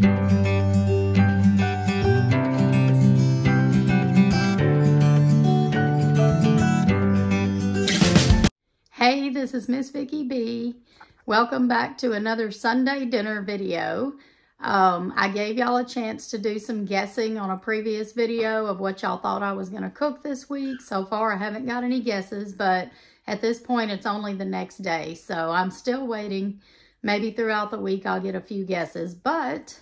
Hey, this is Miss Vicki B. Welcome back to another Sunday dinner video. I gave y'all a chance to do some guessing on a previous video of what y'all thought I was going to cook this week. So far, I haven't got any guesses, but at this point, it's only the next day. So I'm still waiting. Maybe throughout the week, I'll get a few guesses, but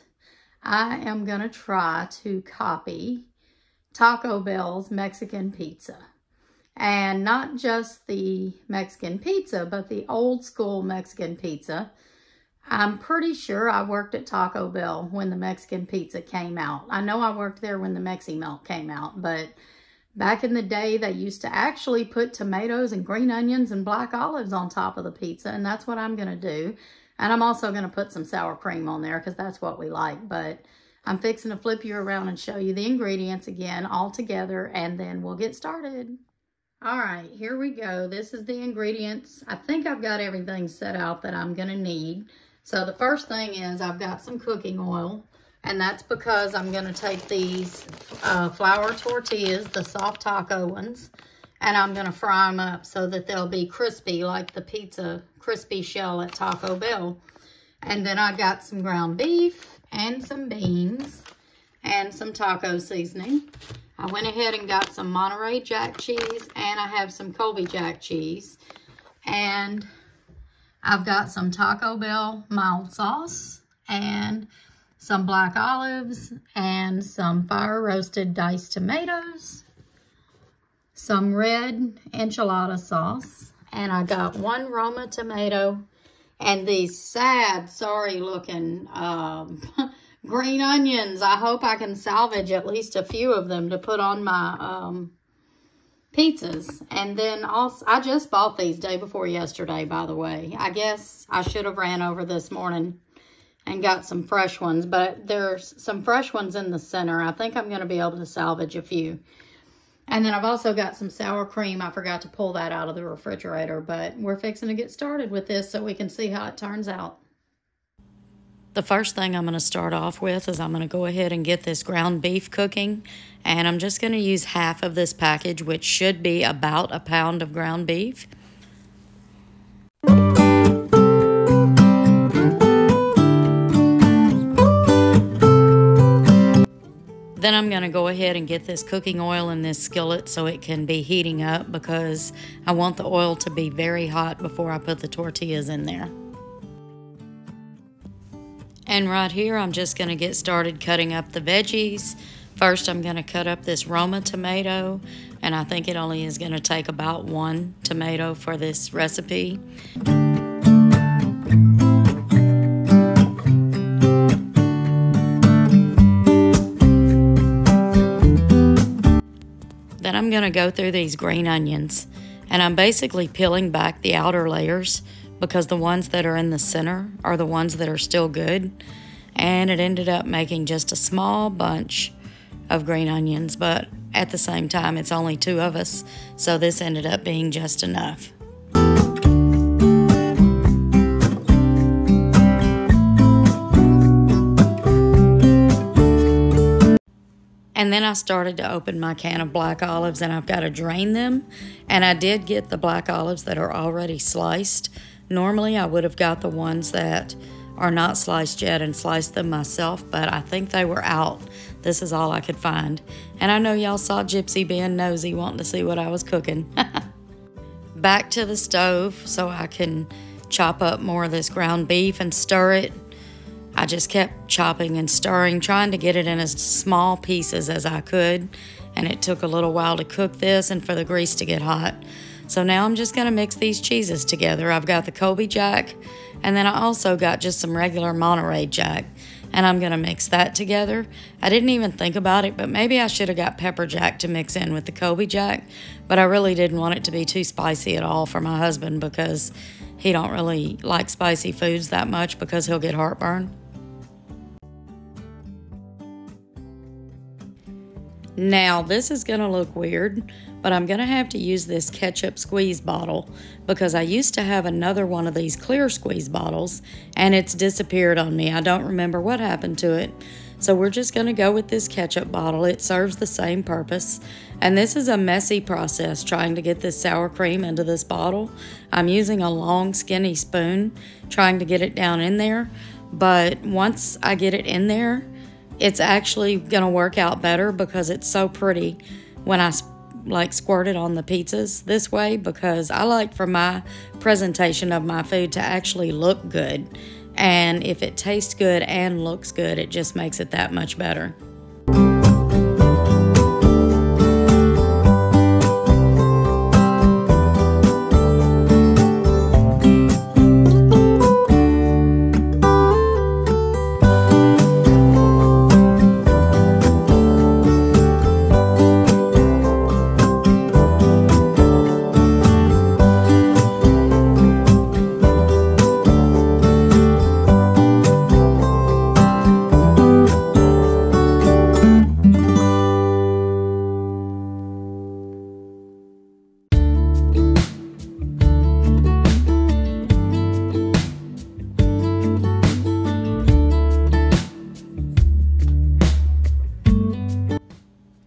I am going to try to copy Taco Bell's Mexican pizza. And not just the Mexican pizza, but the old school Mexican pizza. I'm pretty sure I worked at Taco Bell when the Mexican pizza came out. I know I worked there when the Mexi Melt came out, but back in the day, they used to actually put tomatoes and green onions and black olives on top of the pizza, and that's what I'm going to do. And I'm also going to put some sour cream on there because that's what we like, but I'm fixing to flip you around and show you the ingredients again all together, and then we'll get started. All right, here we go. This is the ingredients. I think I've got everything set out that I'm gonna need. So the first thing is I've got some cooking oil, and that's because I'm gonna take these flour tortillas, the soft taco ones, and I'm gonna fry them up so that they'll be crispy like the pizza crispy shell at Taco Bell. And then I got some ground beef and some beans and some taco seasoning. I went ahead and got some Monterey Jack cheese, and I have some Colby Jack cheese. And I've got some Taco Bell mild sauce, and some black olives, and some fire roasted diced tomatoes, some red enchilada sauce, and I got one Roma tomato, and these sad, sorry looking green onions. I hope I can salvage at least a few of them to put on my pizzas. And then also, I just bought these day before yesterday, by the way. I guess I should have ran over this morning and got some fresh ones, but there's some fresh ones in the center. I think I'm going to be able to salvage a few. And then I've also got some sour cream. I forgot to pull that out of the refrigerator, but we're fixing to get started with this so we can see how it turns out. The first thing I'm going to start off with is I'm going to go ahead and get this ground beef cooking, and I'm just going to use half of this package, which should be about a pound of ground beef. Then I'm going to go ahead and get this cooking oil in this skillet so it can be heating up, because I want the oil to be very hot before I put the tortillas in there. And right here, I'm just going to get started cutting up the veggies. First, I'm going to cut up this Roma tomato, and I think it only is going to take about one tomato for this recipe. Then I'm going to go through these green onions, and I'm basically peeling back the outer layers, because the ones that are in the center are the ones that are still good. And it ended up making just a small bunch of green onions, but at the same time, it's only two of us, so this ended up being just enough. And then I started to open my can of black olives, and I've got to drain them. And I did get the black olives that are already sliced. Normally, I would have got the ones that are not sliced yet and sliced them myself, but I think they were out. This is all I could find. And I know y'all saw Gypsy being nosy, wanting to see what I was cooking. Back to the stove so I can chop up more of this ground beef and stir it. I just kept chopping and stirring, trying to get it in as small pieces as I could. And it took a little while to cook this and for the grease to get hot. So now I'm just going to mix these cheeses together. I've got the Colby Jack, and then I also got just some regular Monterey Jack, and I'm going to mix that together. I didn't even think about it, but maybe I should have got pepper jack to mix in with the Colby Jack, but I really didn't want it to be too spicy at all for my husband, because he don't really like spicy foods that much because he'll get heartburn. Now, this is going to look weird, but I'm going to have to use this ketchup squeeze bottle because I used to have another one of these clear squeeze bottles and it's disappeared on me. I don't remember what happened to it. So we're just going to go with this ketchup bottle. It serves the same purpose. And this is a messy process trying to get this sour cream into this bottle. I'm using a long skinny spoon trying to get it down in there. But once I get it in there, it's actually going to work out better because it's so pretty when I squirt it on the pizzas this way, because I like for my presentation of my food to actually look good. And if it tastes good and looks good, it just makes it that much better.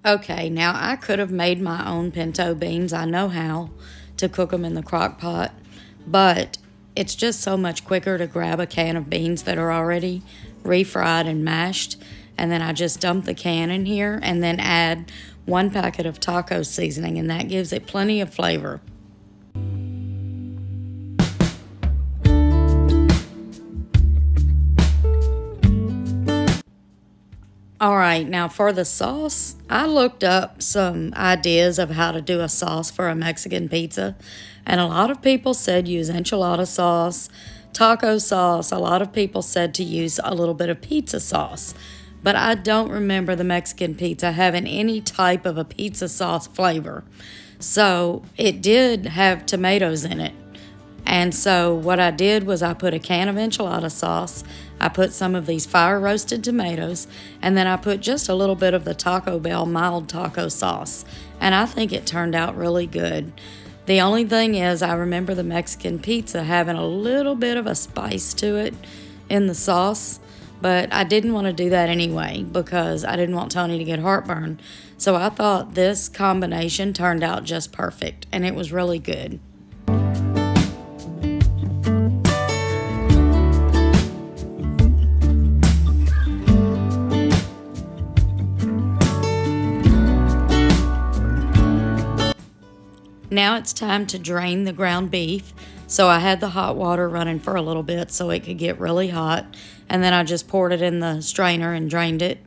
Okay, now I could have made my own pinto beans. I know how to cook them in the crock pot, but it's just so much quicker to grab a can of beans that are already refried and mashed, and then I just dump the can in here and then add 1 packet of taco seasoning, and that gives it plenty of flavor. All right, now for the sauce, I looked up some ideas of how to do a sauce for a Mexican pizza, and a lot of people said use enchilada sauce, taco sauce. A lot of people said to use a little bit of pizza sauce, but I don't remember the Mexican pizza having any type of a pizza sauce flavor. So it did have tomatoes in it. And so what I did was I put a can of enchilada sauce, I put some of these fire roasted tomatoes, and then I put just a little bit of the Taco Bell mild taco sauce. And I think it turned out really good. The only thing is I remember the Mexican pizza having a little bit of a spice to it in the sauce, but I didn't want to do that anyway because I didn't want Tony to get heartburn. So I thought this combination turned out just perfect, and it was really good. Now it's time to drain the ground beef. So I had the hot water running for a little bit so it could get really hot. And then I just poured it in the strainer and drained it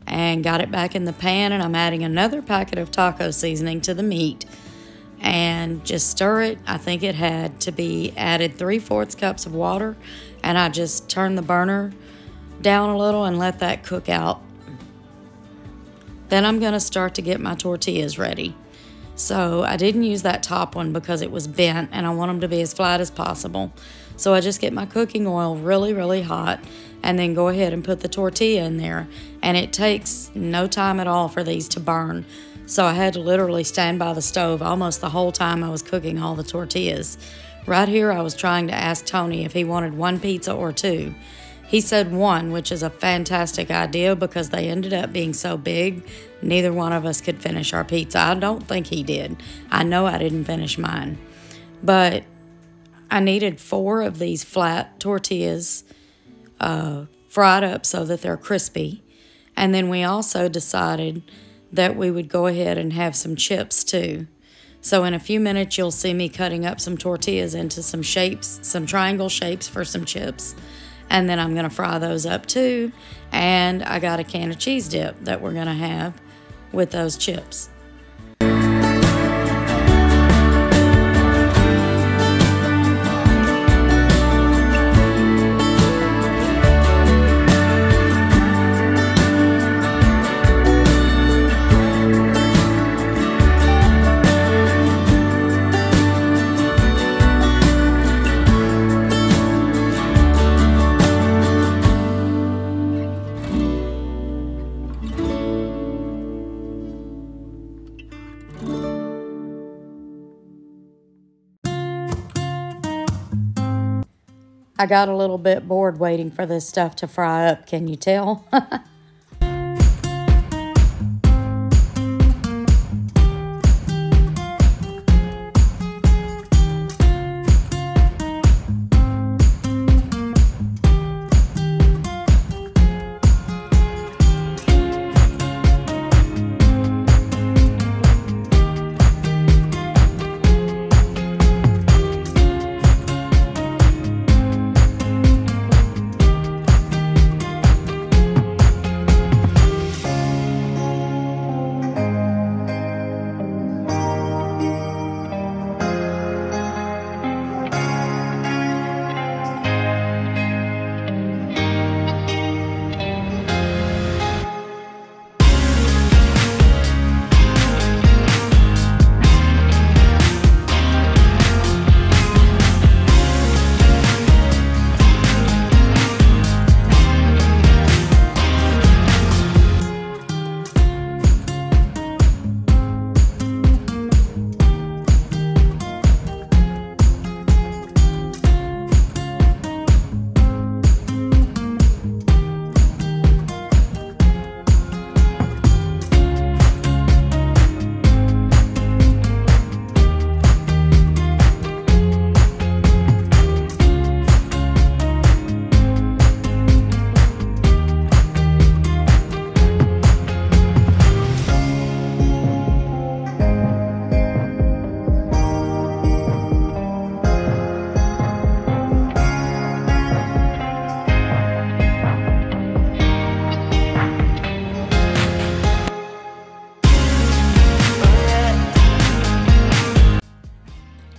and got it back in the pan. And I'm adding another packet of taco seasoning to the meat and just stir it. I think it had to be added 3/4 cups of water. And I just turned the burner down a little and let that cook out. Then I'm going to start to get my tortillas ready. So I didn't use that top one because it was bent and I want them to be as flat as possible. So I just get my cooking oil really, really hot and then go ahead and put the tortilla in there. And it takes no time at all for these to burn. So I had to literally stand by the stove almost the whole time I was cooking all the tortillas. Right here I was trying to ask Tony if he wanted 1 pizza or 2. He said 1, which is a fantastic idea because they ended up being so big, neither one of us could finish our pizza. I don't think he did. I know I didn't finish mine. But I needed 4 of these flat tortillas fried up so that they're crispy. And then we also decided that we would go ahead and have some chips too. So in a few minutes, you'll see me cutting up some tortillas into some shapes, some triangle shapes for some chips. And then I'm going to fry those up too. And I got a can of cheese dip that we're going to have with those chips. I got a little bit bored waiting for this stuff to fry up, can you tell?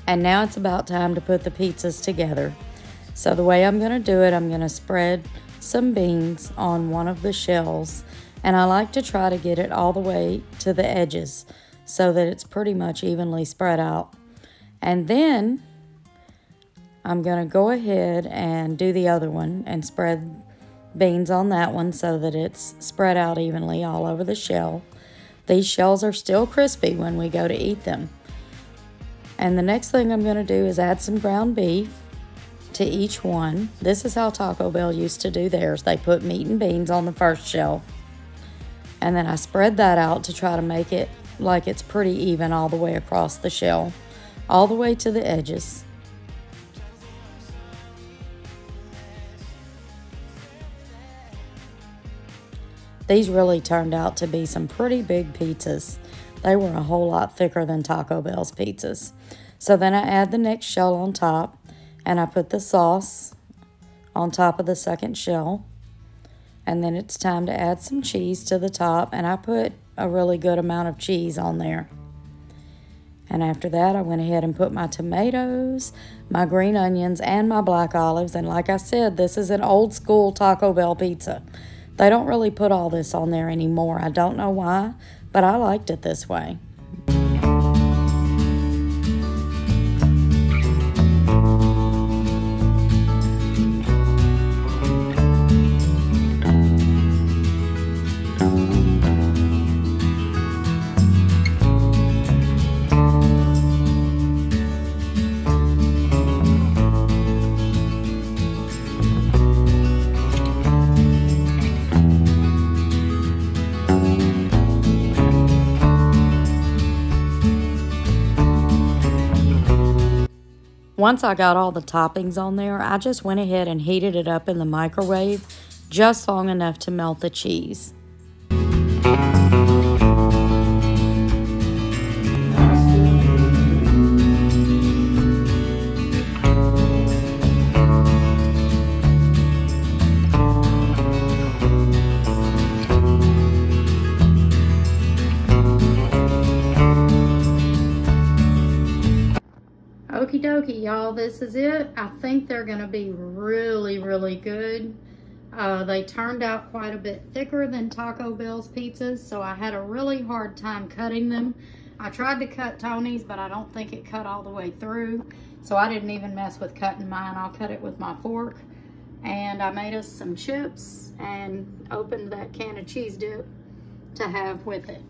And now it's about time to put the pizzas together. So the way I'm going to do it, I'm going to spread some beans on one of the shells. And I like to try to get it all the way to the edges so that it's pretty much evenly spread out. And then I'm going to go ahead and do the other one and spread beans on that one so that it's spread out evenly all over the shell. These shells are still crispy when we go to eat them. And the next thing I'm going to do is add some ground beef to each one. This is how Taco Bell used to do theirs. They put meat and beans on the first shell. And then I spread that out to try to make it like it's pretty even all the way across the shell, all the way to the edges. These really turned out to be some pretty big pizzas. They were a whole lot thicker than Taco Bell's pizzas. So then I add the next shell on top, and I put the sauce on top of the second shell. And then it's time to add some cheese to the top, and I put a really good amount of cheese on there. And after that, I went ahead and put my tomatoes, my green onions, and my black olives. And like I said, this is an old school Taco Bell pizza. They don't really put all this on there anymore. I don't know why, but I liked it this way. Once I got all the toppings on there, I just went ahead and heated it up in the microwave just long enough to melt the cheese. Okie dokie, y'all, this is it. I think they're going to be really, really good. They turned out quite a bit thicker than Taco Bell's pizzas, so I had a really hard time cutting them. I tried to cut Tony's, but I don't think it cut all the way through, so I didn't even mess with cutting mine. I'll cut it with my fork. And I made us some chips and opened that can of cheese dip to have with it.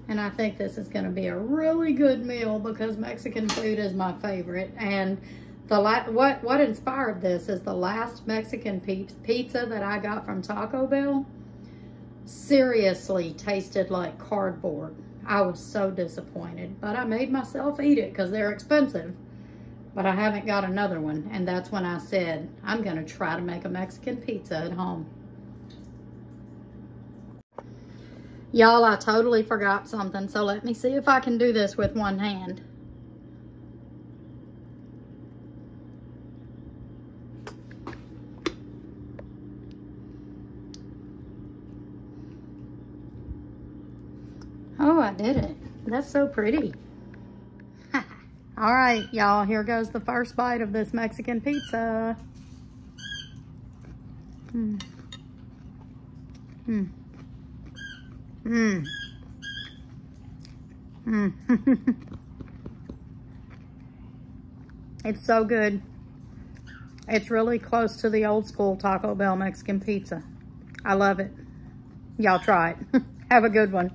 And I think this is going to be a really good meal because Mexican food is my favorite. And What inspired this is the last Mexican pizza that I got from Taco Bell seriously tasted like cardboard. I was so disappointed, but I made myself eat it because they're expensive. But I haven't got another one, and that's when I said, I'm gonna try to make a Mexican pizza at home. Y'all, I totally forgot something, so let me see if I can do this with one hand. Oh, I did it. That's so pretty. All right, y'all, here goes the first bite of this Mexican pizza. Mm. Mm. Mm. Mm. It's so good. It's really close to the old school Taco Bell Mexican pizza. I love it. Y'all try it. Have a good one.